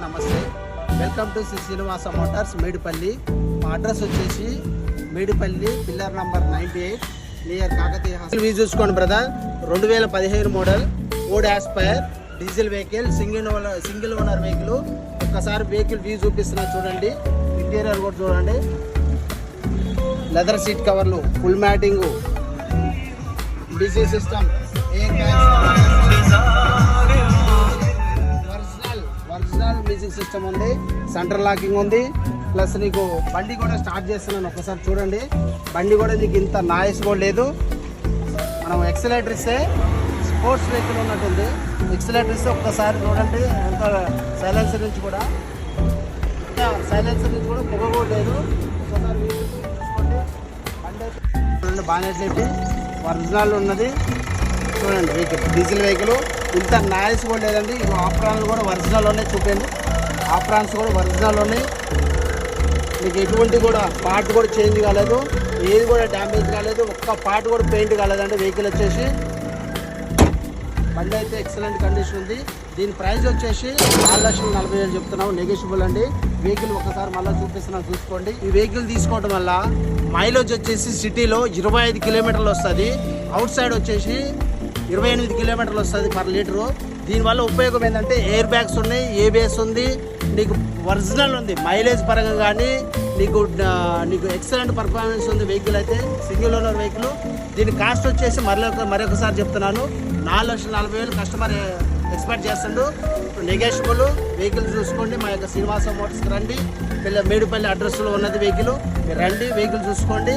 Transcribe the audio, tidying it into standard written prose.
నమస్తే. Welcome to Srinivasa motors Medipally. మా address వచ్చేసి Medipally pillar number 98 near Kakatiya hospital. వీజ్ చూసుకోండి brother, 2015 model Ford Aspire diesel vehicle, single owner vehicle. ఒక్కసారి వెహికల్ వ్యూ చూపిస్తున్నా చూడండి. ఇంటీరియర్ కూడా చూడండి. లెదర్ సీట్ కవర్లు, full matting, DC system, original music system ఉంది, సెంట్రల్ లాకింగ్ ఉంది. ప్లస్ నీకు బండి కూడా స్టార్ట్ చేస్తున్నాను, ఒకసారి చూడండి. బండి కూడా నీకు ఇంత నాయిస్ కూడా లేదు. మనం ఎక్సలేటర్ ఇస్తే స్పోర్ట్స్ వెహికల్ ఉన్నట్టుంది. ఎక్సలేటర్ ఇస్తే ఒక్కసారి చూడండి, ఎంత సైలెన్సర్ నుంచి కూడా పొగ కూడా లేదు. ఒకసారి చూసుకోండి. బండి చూడండి, బానెట్ సేఫ్టీ ఒరిజినల్ ఉన్నది. చూడండి వెహికల్ డీజిల్ వెహికల్, ఇంత నాయిస్ కూడా లేదండి. ఇక ఆప్రాన్లు కూడా ఒరిజినల్లోనే చూపండి. ఆప్రాన్స్ కూడా ఒరిజినల్లోనే, మీకు ఎటువంటి కూడా పార్ట్ కూడా చేంజ్ కాలేదు, ఏది కూడా డ్యామేజ్ కాలేదు, ఒక్క పార్ట్ కూడా పెయింట్ కాలేదండి. వెహికల్ వచ్చేసి బండి అయితే ఎక్సలెంట్ కండిషన్ ఉంది. దీని ప్రైస్ వచ్చేసి 4,40,000 చెప్తున్నాం, నెగోషియబుల్ అండి. వెహికల్ ఒకసారి మళ్ళీ చూపిస్తున్నాను, చూసుకోండి. ఈ వెహికల్ తీసుకోవడం వల్ల మైలేజ్ వచ్చేసి సిటీలో 25 కిలోమీటర్లు వస్తుంది, అవుట్ సైడ్ వచ్చేసి 28 కిలోమీటర్లు వస్తుంది పర్ లీటరు. దీనివల్ల ఉపయోగం ఏంటంటే ఎయిర్ బ్యాగ్స్ ఉన్నాయి, ఏబిఎస్ ఉంది, నీకు ఒరిజినల్ ఉంది. మైలేజ్ పరంగా కానీ నీకు ఎక్సలెంట్ పర్ఫార్మెన్స్ ఉంది. వెహికల్ అయితే సింగిల్ ఓనర్ వెహికల్. దీని కాస్ట్ వచ్చేసి మరొకసారి చెప్తున్నాను, 4,40,000 కస్టమర్ ఎక్స్పెక్ట్ చేస్తుండు. నెగోషియబుల్. వెహికల్ చూసుకోండి. మా యొక్క శ్రీనివాస మోటార్స్కి రండి. మేడిపల్లి అడ్రస్లో ఉన్నది వెహికల్. మీరు రండి, వెహికల్ చూసుకోండి.